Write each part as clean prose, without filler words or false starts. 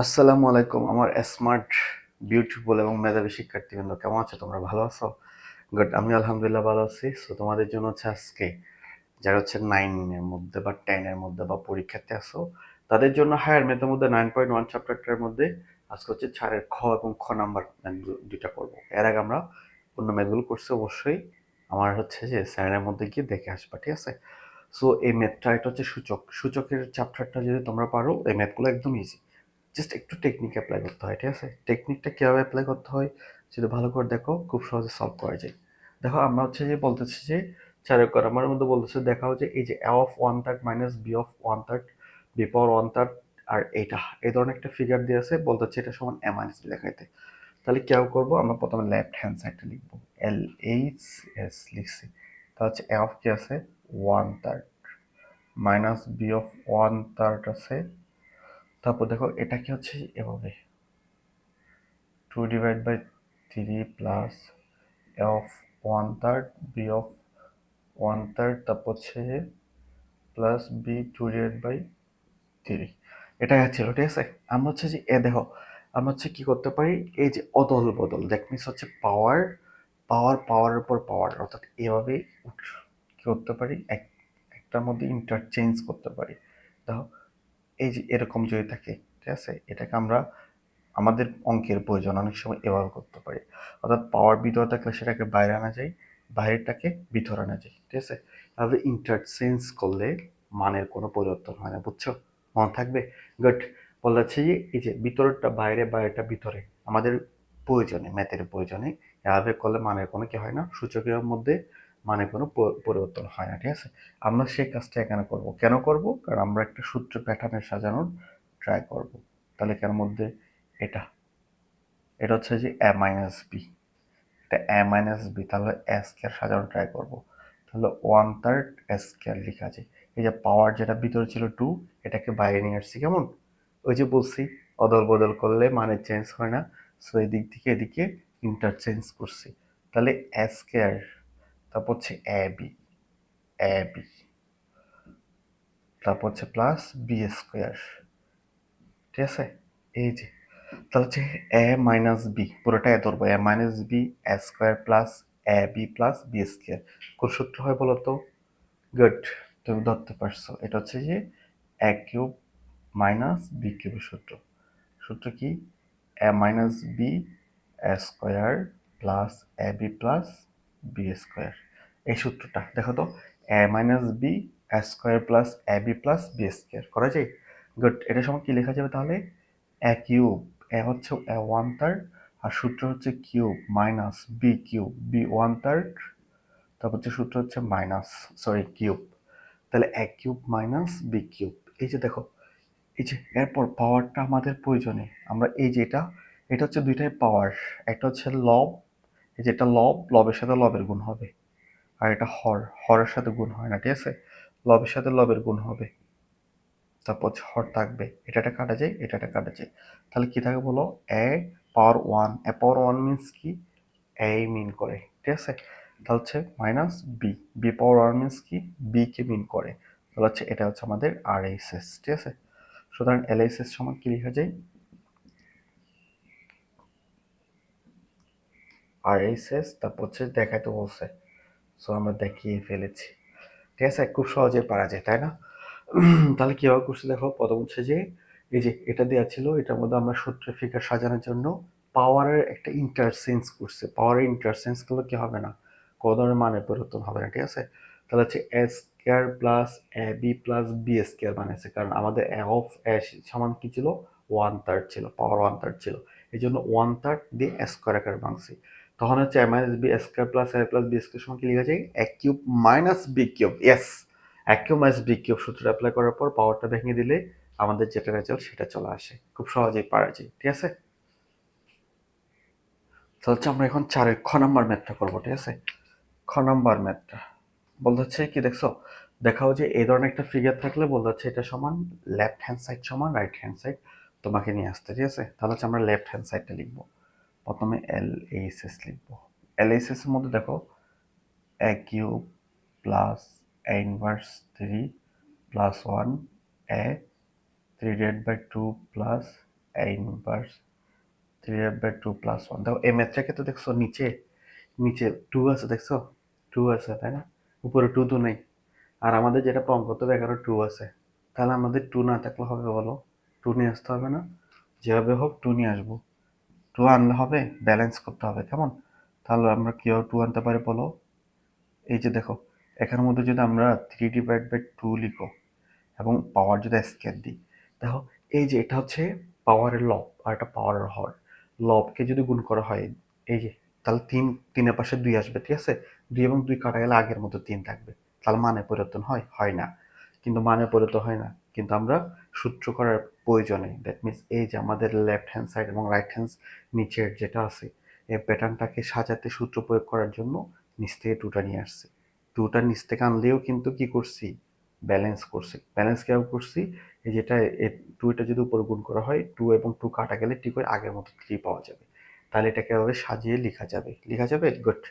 আসসালামু আলাইকুম আমার স্মার্ট বিউটিফুল এবং মেধাবী শিক্ষার্থীবৃন্দ, কেমন আছো? তোমরা ভালো আছো? গুড, আমি আলহামদুলিল্লাহ ভালো আছি। সো তোমাদের জন্য হচ্ছে আজকে যারা হচ্ছে 9 এর মধ্যে বা 10 এর মধ্যে বা পরীক্ষাতে আসো, তাদের জন্য হায়ার ম্যাথের মধ্যে 9.1 চ্যাপ্টারটার মধ্যে আজকে হচ্ছে 4-এর খ এবং খ নাম্বার ম্যাথগুলো দুইটা করবো। এর আগে আমরা অন্য ম্যাথগুলো করছি, অবশ্যই আমার হচ্ছে যে স্যারের মধ্যে গিয়ে দেখে আসবা, ঠিক আছে? সো এই ম্যাথটা, এটা হচ্ছে সূচকের চ্যাপ্টারটা যদি তোমরা পারো, এই ম্যাথগুলো একদম ইজি। জাস্ট একটু টেকনিক অ্যাপ্লাই করতে হয়, ঠিক আছে? টেকনিকটা কীভাবে অ্যাপ্লাই করতে হয় যদি ভালো করে দেখো, খুব সহজে সলভ করা যায়। দেখো, আমরা হচ্ছে যে বলতেছি যে 4 আমার মধ্যে বলতেছে, দেখা হচ্ছে এই যে a of 1/3 minus b of 1/3 b পাওয়ার 1/3, আর এইটা এই ধরনের একটা ফিগার দিয়ে আছে, বলতে হচ্ছে এটা সমান a মাইনাস b দেখাইতে। তাহলে কেউ করবো, আমরা প্রথমে লেফট হ্যান্ড সাইডটা লিখবো, LHS লিখছি। তা হচ্ছে a অফ কি আছে 1/3 মাইনাস b অফ 1/3 আছে। তারপর দেখো এটা কি হচ্ছে এভাবে 2/3 plus a of 1/3 b of 1/3, তারপর হচ্ছে প্লাস b 2/3। এটাই ছিল, ঠিক আছে? আমরা হচ্ছে যে দেখো, আমরা হচ্ছে কি করতে পারি, এই যে অদল বদল, দ্যাট মিনস হচ্ছে পাওয়ার পাওয়ার পাওয়ারের উপর পাওয়ার, অর্থাৎ এভাবে কি করতে পারি, একটার মধ্যে ইন্টারচেঞ্জ করতে পারি। দেখো, এই যে এরকম যদি থাকে, ঠিক আছে, এটাকে আমরা আমাদের অঙ্কের প্রয়োজন অনেক সময় এভাবে করতে পারি। অর্থাৎ পাওয়ার ভিতরে থাকলে সেটাকে বাইরে আনা যায়, বাইরেরটাকে ভিতরে আনা যায়, ঠিক আছে? তাহলে ইন্টারচেঞ্জ করলে মানের কোনো পরিবর্তন হয় না, বুঝছো? মনে থাকবে? গুড। বলাচ্ছে যে এই যে ভিতরটা বাইরে, বাইরেটা ভিতরে, আমাদের প্রয়োজনে, ম্যাথের প্রয়োজনে এভাবে করলে মানের কোনো কি হয় না, সূচকের মধ্যে মানে কোনো পরিবর্তন হয় না, ঠিক আছে? আমরা সেই কাজটা এখানে করব। কেন করব? কারণ আমরা একটা সূত্র প্যাটার্নে সাজানোর ট্রাই করব। তাহলে কেন মধ্যে এটা এটা হচ্ছে যে a মাইনাস বি, এটা a মাইনাস বি, তাহলে a স্কয়ার সাজানো ট্রাই করব। তাহলে 1/3 a স্কয়ার লেখা যায়। এই যে পাওয়ার যেটা ভিতরে ছিল 2, এটাকে বাইরে নিয়ে আসছি, কেমন? ওই যে বলছি, অদল বদল করলে মানে চেঞ্জ হয় না। সো এদিক থেকে এদিকে ইন্টারচেঞ্জ করছি। তাহলে a স্কয়ার, তারপর হচ্ছে a বি, তারপর হচ্ছে প্লাস বি স্কয়ার, ঠিক আছে? এই যে তাহলে হচ্ছে এ মাইনাস বি, পুরোটাই ধরবো, এ minus B A square plus A B plus b square. কোন সূত্র হয় বলো তো? গুড, তুমি ধরতে পারছো। এটা হচ্ছে যে এ কিউব মাইনাস বি কিউবের সূত্র। সূত্র কি? এ minus B A square plus A B plus b square. এই সূত্রটা দেখো তো, এ minus B A square plus A B plus b square করা যায়। গুড, এটার সময় কি লেখা যাবে তাহলে? এ কিউব, এ হচ্ছে এ 1/3, আর সূত্র হচ্ছে cube minus B cube, B 1/3, তারপর হচ্ছে সূত্র হচ্ছে মাইনাস, সরি কিউব। তাহলে A cube minus B cube. এই যে দেখো, এই যে এরপর পাওয়ারটা আমাদের প্রয়োজনে, আমরা এই যে এটা হচ্ছে দুইটাই পাওয়ার। একটা হচ্ছে লব, এই যে এটা লব, লবের সাথে লবের গুণ হবে। আর এটা হরের সাথে গুণ হয় না, ঠিক আছে? লবের সাথে লবের গুণ হবে, তারপর হচ্ছে হর থাকবে, এটা কাটা যায়, এটা কাটা যায়। তাহলে কি থাকে বলো? A power one, A power one means কি? এ মিন করে, ঠিক আছে? তাহলে হচ্ছে minus B, B power one means কি? বি কে মিন করে। তাহলে হচ্ছে এটা হচ্ছে আমাদের আর এইচ এস, ঠিক আছে? সুতরাং এল এইচ এস সমান কি লেখা যায়? আর এইচ এস, তারপর হচ্ছে দেখাইতে বলছে, সো আমরা দেখিয়ে ফেলেছি, ঠিক আছে? খুব সহজে পারা যায়, তাই না? তাহলে কিভাবে করছি দেখো, প্রথম হচ্ছে যে এই যে এটা দেওয়া ছিল, এটার মধ্যে আমরা সূত্র ফিগার সাজানোর জন্য পাওয়ারের একটা ইন্টারচেঞ্জ করছে। পাওয়ারের ইন্টারচেঞ্জ করলে কি হবে না, কোনো ধরনের মানের পরিবর্তন হবে না, ঠিক আছে? তাহলে হচ্ছে এ square plus A B plus b square বানাইছে, কারণ আমাদের এ অফ এ সমান কি ছিল? 1/3 ছিল, পাওয়ার 1/3 ছিল। এই জন্য 1/3 দিয়ে স্কোয়ার আকারে ভাঙছি। তখন হচ্ছে a minus b square plus a plus b square সমান কি লেখা যায়? A cube minus B cube. Yes, এক কিউব মাইনাস বি কিউব সূত্রটা অ্যাপ্লাই করার পর পাওয়ারটা ভেঙে দিলে আমাদের যেটা রেজাল্ট সেটা চলে আসে। খুব সহজেই পারা যায়, ঠিক আছে? তো হচ্ছে আমরা এখন 4-এর খ নাম্বার ম্যাথটা করবো, ঠিক আছে? খ নাম্বার ম্যাথটা বলতে হচ্ছে কি, দেখছো? দেখাও যে এই ধরনের একটা ফিগার থাকলে বলতে হচ্ছে এটা সমান লেফট হ্যান্ড সাইড সমান রাইট হ্যান্ড সাইড তোমাকে নিয়ে আসতে, ঠিক আছে? তাহলে হচ্ছে আমরা লেফট হ্যান্ড সাইডটা লিখবো। প্রথমে এল এইচ এস লিখবো। এল এইচ এস এর মধ্যে দেখো a cube plus a inverse 3 plus 1 a 3 divide by 2 plus a inverse 3/2 plus 1। দেখো এই ম্যাথটাকে তো দেখছো, নিচে নিচে 2 আছে, দেখছো 2 আছে তাই না, উপরে 2 তো নেই। আর আমাদের যেটা প্রমাণ করতে হবে এখানে 2 আছে, তাহলে আমাদের 2 না থাকলে হবে বলো, 2 নিয়ে আসতে হবে না, যেভাবে হোক 2 নিয়ে আসবো। 2 আনলে হবে, ব্যালেন্স করতে হবে, কেমন? তাহলে আমরা কিভাবে 2 আনতে পারি বলো? এই যে দেখো, এখানের মধ্যে যদি আমরা 3/2 লিখো এবং পাওয়ার যদি স্কেয়ার দিই, দেখো এই যে এটা হচ্ছে পাওয়ারের লব আর এটা পাওয়ারের হর। লবকে যদি গুণ করা হয় এই যে, তাহলে তিনের পাশে 2 আসবে, ঠিক আছে? 2 এবং 2 কাটা গেলে আগের মতো 3 থাকবে। তাহলে মানে পরিবর্তন হয়? হয় না। কিন্তু মানে পরিবর্তন হয় না, কিন্তু আমরা সূত্র করার প্রয়োজনে, দ্যাট মিনস এই যে আমাদের লেফট হ্যান্ড সাইড এবং রাইট হ্যান্ড নিচের যেটা আছে, এই প্যাটার্নটাকে সাজাতে সূত্র প্রয়োগ করার জন্য নিচ থেকে 2টা নিয়ে আসছি। 2টা নিচ থেকে আনলেও কিন্তু কি করছি, ব্যালেন্স করছি। ব্যালেন্স কিভাবে করছি, এই যেটা 2টা যদি উপর গুণ করা হয়, 2 এবং 2 কাটা গেলে ঠিক ওই আগের মতো 3 পাওয়া যাবে। তাহলে এটাকে এভাবে সাজিয়ে লেখা যাবে গুড।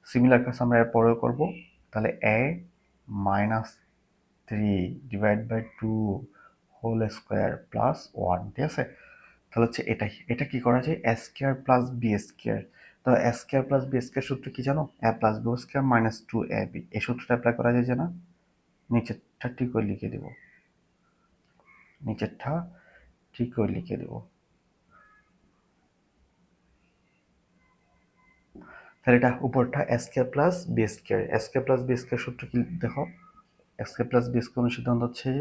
সিমিলার কাজ আমরা এর পরেও করবো। তাহলে a minus 3/2 whole square plus 1, ঠিক আছে? তাহলে হচ্ছে এটা কি করা যায়, a square plus b square. তো a square plus b square সূত্র কি জানো, a plus b square minus 2ab। এই সূত্রটা অ্যাপ্লাই করা যায় যে না, নিচেরটা ঠিক করে লিখে দেব, নিচেরটা ঠিক করে লিখে দেব। তাহলে এটা উপরটা এ স্কোয়ার প্লাস বি স্কোয়ার। এ স্কোয়ার প্লাস বি স্কোয়ার সূত্র কি দেখো, এ স্কোয়ার প্লাস বি স্কোয়ার সিদ্ধান্ত হচ্ছে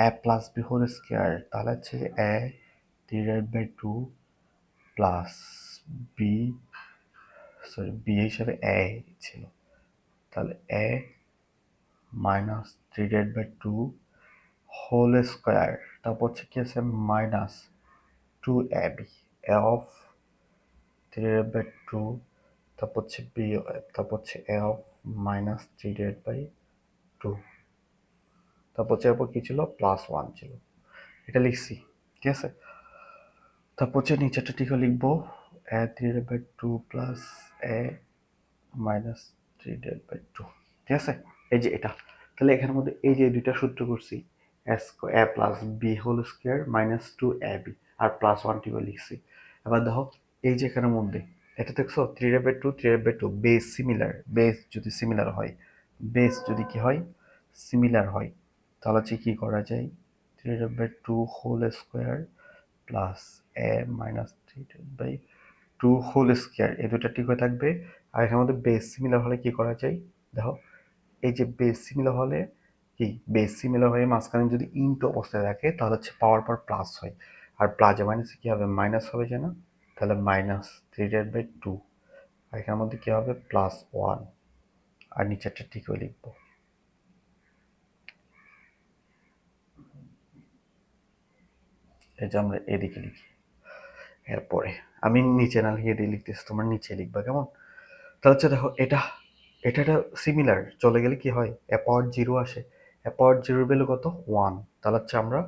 a plus b whole square. তাহলে হচ্ছে এ 3/2 প্লাস বি, সরি বি হিসাবে এ ছিল, তাহলে এ মাইনাস 3/2 হোল স্কোয়ার, তারপর হচ্ছে কি আছে মাইনাস 2ab, এ অফ 3/2, তারপর হচ্ছে বি, তারপর হচ্ছে এ অফ মাইনাস 3/2, তারপর হচ্ছে এরপর কি ছিল, +1 ছিল। এটা লিখছি, ঠিক আছে? তারপর হচ্ছে নিচেরটা ঠিক লিখবো, এ 3/2 প্লাস এ মাইনাস 3/2, ঠিক আছে? এই যে এটা, তাহলে এখানের মধ্যে এই যে দুইটা সূত্র করছি, a plus b whole square minus 2ab আর +1 টিও লিখছি। এবার দেখো এই যে এখানের মধ্যে এটা দেখছো 3/2 বেস সিমিলার, বেস যদি সিমিলার হয়, বেস যদি কি হয়, সিমিলার হয়, তাহলে হচ্ছে কি করা যায়, 3/2 হোল স্কোয়ার প্লাস এ মাইনাস 3/2 হোল স্কোয়ার, এই দুটা ঠিক হয়ে থাকবে। আর এখানের মধ্যে বেস সিমিলার হলে কি করা যায়, দেখো এই যে বেস সিমিলার হলে কি, বেস সিমিলার হয়ে মাঝখানে যদি ইনটু অবস্থায় থাকে তাহলে হচ্ছে পাওয়ার পর প্লাস হয়, আর প্লাসে মাইনাসে কি হবে, মাইনাস হবে যে না, তাহলে মাইনাস 3/2, আর এখানের মধ্যে কি হবে +1, আর নিচেরটা ঠিক হয়ে লিখবো। এই যে আমরা এদিকে লিখি, এরপরে আমি নিচে না লিখে দিয়ে লিখতেছি, তোমরা নিচে লিখবা, কেমন? তাহলে হচ্ছে দেখো এটা, এটা সিমিলার চলে গেলে কি হয়, এ পাওয়ার 0 আসে, এ পাওয়ার 0 ভ্যালু কত, 1। তাহলে হচ্ছে আমরা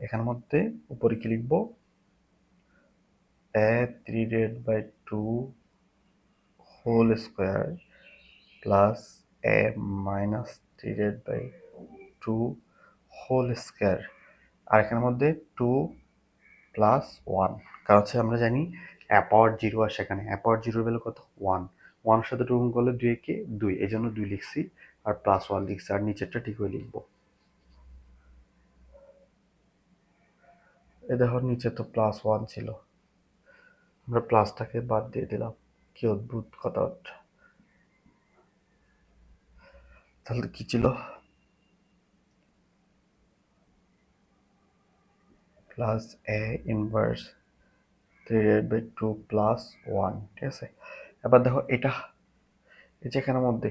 এখানের মধ্যে উপরে কি লিখবো, এ 3/2 হোল স্কোয়ার প্লাস এ মাইনাস 3/2 হোল স্কোয়ার, আর এখানের মধ্যে 2 প্লাস 1, কারণ হচ্ছে আমরা জানি এ পাওয়ার 0 আসে, এখানে এ পাওয়ার 0 ভ্যালু কত, 1। 1 সাথে 2 গুণ করলে 2 কে 2, এই জন্য 2 লিখছি, আর +1 লিখছি, আর নিচেরটা ঠিক হয়ে লিখবো। এ দেখো নিচে তো +1 ছিল, আমরা প্লাসটাকে বাদ দিয়ে দিলাম, কি অদ্ভুত কথা। তাহলে কি ছিল, প্লাস এ ইনভার্স 3/2 +1, ঠিক আছে? এবার দেখো এটা, এই যে এখানের মধ্যে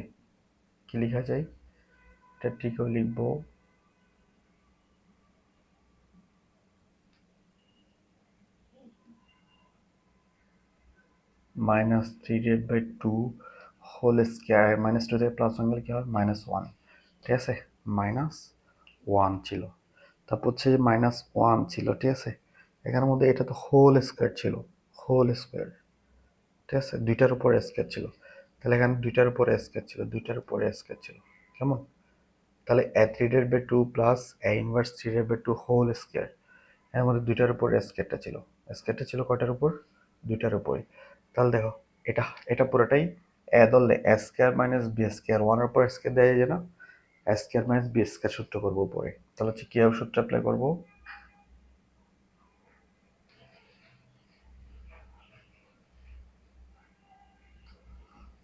কি লেখা যায়, এটা ঠিকও লিখবো, মাইনাস 3/2 হোল স্কোয়ার, মাইনাস 2 থেকে প্লাস 1 গেলে কি হয়, -1, ঠিক আছে? -1 ছিল, তারপর হচ্ছে -1 ছিল, ঠিক আছে? এখানের মধ্যে এটা তো হোল স্কোয়ার ছিল, হোল স্কোয়ার, ঠিক আছে? দুইটার উপর স্কোয়ার ছিল, তাহলে এখানে দুইটার উপর স্কোয়ার ছিল, দুইটার উপর স্কোয়ার ছিল, কেমন? তাহলে এ 3/2 plus a inverse 3/2 whole square, এর মধ্যে দুইটার উপর স্কেয়ারটা ছিল কয়টার উপর? দুইটার উপরে। তাহলে দেখো এটা এটা পুরোটাই এ ধরলে এ স্কোয়ার মাইনাস বি স্কোয়ার, ওয়ানের উপর স্কোয়ার দেওয়া যায় না, এ স্কোয়ার মাইনাস বি স্কোয়ার সূত্র করবো উপরে। তাহলে হচ্ছে কীভাবে সূত্র অ্যাপ্লাই করবো?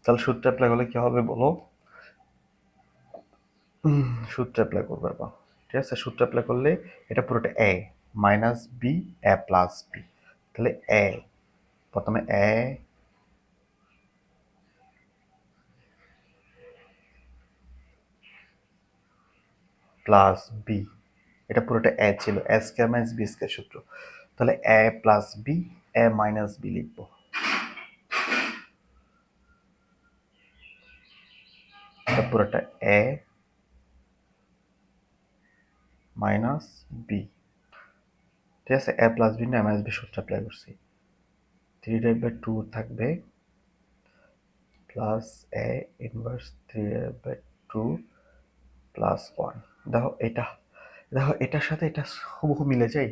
তাহলে সূত্র অ্যাপ্লাই করলে কি হবে বলো? সূত্র অ্যাপ্লাই করবো এবার, ঠিক আছে? সূত্র অ্যাপ্লাই করলে এটা পুরোটা এ minus B A plus B. তাহলে এ, প্রথমে এ প্লাস বি, এটা পুরোটা এ ছিল, এ স্কোয়ার মাইনাস বি স্কোয়ার সূত্র। তাহলে এ প্লাস বি, এ মাইনাস বি লিখবো। এটা পুরোটা এ মাইনাস বি, ঠিক আছে? এ প্লাস বি না এ মাইনাস বি সূত্র অ্যাপ্লাই করছি। 3/2 থাকবে প্লাস এ ইনভার্স 3/2 প্লাস 1। দেখো এটা, দেখো এটার সাথে এটা হুবহু মিলে যায়।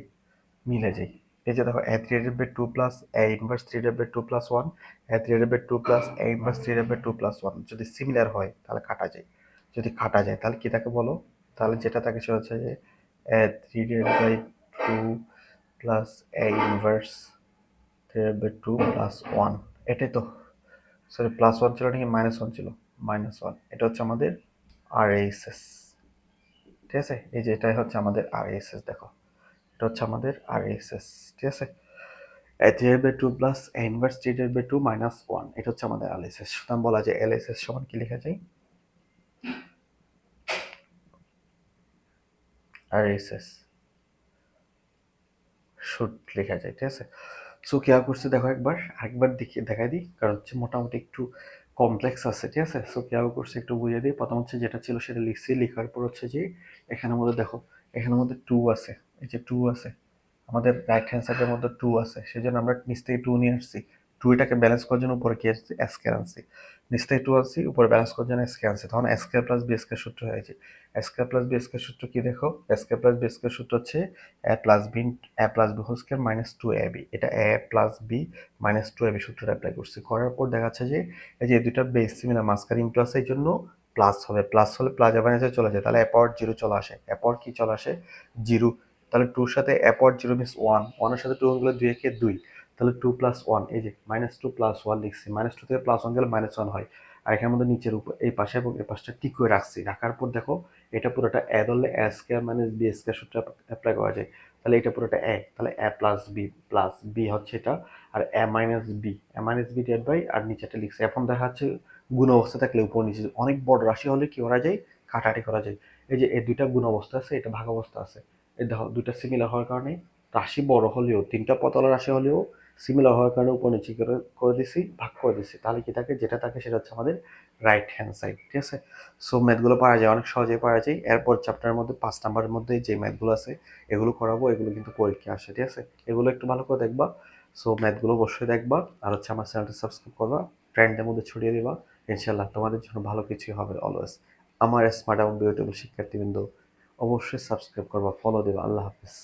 এই যে দেখো এ 3/2 plus a inverse 3/2 plus 1, A 3/2 plus a inverse 3/2 plus 1 যদি সিমিলার হয় তাহলে কাটা যায়। যদি কাটা যায় তাহলে কি থাকে বলো? তাহলে যেটা থাকে সেটা হচ্ছে যে এ 3/2 প্লাস এ ইনভার্স 3/2 প্লাস 1, এটাই তো। সরি, প্লাস 1 ছিল নাকি মাইনাস 1 ছিল? মাইনাস 1। এটা হচ্ছে আমাদের আরএসএস, ঠিক আছে? এই যে এটাই হচ্ছে আমাদের আরএসএস। দেখো এটা হচ্ছে আমাদের আরএসএস, ঠিক আছে? a3/2 plus a inverse 3/2 minus 1, এটা হচ্ছে আমাদের এলএসএস। সুতরাং বলা যায় এলএসএস সমান কি লেখা যায়? আরএসএস শুড লেখা যায়, ঠিক আছে? সো কি করছে দেখো আরেকবার দেখিয়ে দেখাই দিই, কারণ হচ্ছে মোটামুটি একটু কমপ্লেক্স আছে, ঠিক আছে? সো কি করছে একটু বুঝিয়ে দিই। প্রথম হচ্ছে যেটা ছিল সেটা লিখছি, লেখার পর হচ্ছে যে এখানের মধ্যে দেখো, এখানের মধ্যে 2 আছে, এই যে 2 আছে আমাদের রাইট হ্যান্ড সাইডের মধ্যে 2 আছে, সেই জন্য আমরা নিচ থেকে 2 নিয়ে আসছি। 2 এটাকে ব্যালেন্স করার জন্য উপরে কি আসছে? স্কয়ার আনছি। নিচ থেকে 2 আনছি, উপরে ব্যালেন্স করার জন্য স্কয়ার আনছি, তখন স্কয়ার প্লাস বি স্কয়ার সূত্র হয়েছে। স্কয়ার প্লাস বি স্কয়ার সূত্র কি দেখো? স্কয়ার প্লাস বি স্কয়ার সূত্র হচ্ছে a plus b whole square minus 2ab। এটা এ প্লাস বি মাইনাস 2ab সূত্রটা অ্যাপ্লাই করছি, করার পর দেখা যাচ্ছে যে এই যে দুইটা বেস সিমিলার মাঝখানে ইনটু আছে, এই জন্য প্লাস হবে। প্লাস হলে প্লাস এবার চলে যায়, তাহলে এ পাওয়ার 0 চলে আসে। এ পাওয়ার কি চলে আসে? 0। তাহলে 2 এর সাথে এ পাওয়ার 0 মিন্স 1, 1 এর সাথে 2 গুলো 2 একে 2, তাহলে 2 প্লাস 1, এই যে মাইনাস 2 প্লাস 1 লিখছি। মাইনাস 2 থেকে প্লাস 1 গেলে মাইনাস 1 হয়। আর এখানের মধ্যে নিচের উপর এই পাশে এবং এই পাশটা ঠিক করে রাখছি। রাখার পর দেখো এটা পুরোটা এ ধরলে এ স্কয়ার মাইনাস বি স্কয়ার সূত্র অ্যাপ্লাই করা যায়। তাহলে এটা পুরোটা এ, তাহলে এ প্লাস বি হচ্ছে এটা, আর এ মাইনাস বি ডিভাইড বাই, আর নিচেটা লিখছি। এখন দেখা যাচ্ছে গুণ অবস্থা থাকলে উপর নিচে অনেক বড় রাশি হলে কি করা যায়? কাটাকাটি করা যায়। এই যে এই দুইটা গুণ অবস্থা আছে, এটা ভাগ অবস্থা আছে। এই দেখো দুইটা সিমিলার হওয়ার কারণে রাশি বড় হলেও, তিনটা পতলা রাশি হলেও সিমিলার হওয়ার কারণে উপর নিচে করে দিছি, ভাগ করে দিছি। তাহলে কি থাকে? যেটা থাকে সেটা হচ্ছে আমাদের রাইট হ্যান্ড সাইড, ঠিক আছে? সো ম্যাথগুলো পারা যায়, অনেক সহজেই পারা যায়। এরপর চ্যাপ্টারের মধ্যে 5 নাম্বারের মধ্যে যে ম্যাথগুলো আছে এগুলো করাবো, এগুলো কিন্তু পরীক্ষা আসে, ঠিক আছে? এগুলো একটু ভালো করে দেখবা। সো ম্যাথগুলো অবশ্যই দেখবা, আর হচ্ছে আমার চ্যানেলটা সাবস্ক্রাইব করবা, ফ্রেন্ডদের মধ্যে ছড়িয়ে দিবা। ইনশাল্লাহ তোমাদের জন্য ভালো কিছুই হবে অলওয়েজ। আমার স্মার্ট এবং বিউটিফুল শিক্ষার্থীবৃন্দ, অবশ্যই সাবস্ক্রাইব করবা, ফলো দিবা। আল্লাহ হাফিজ।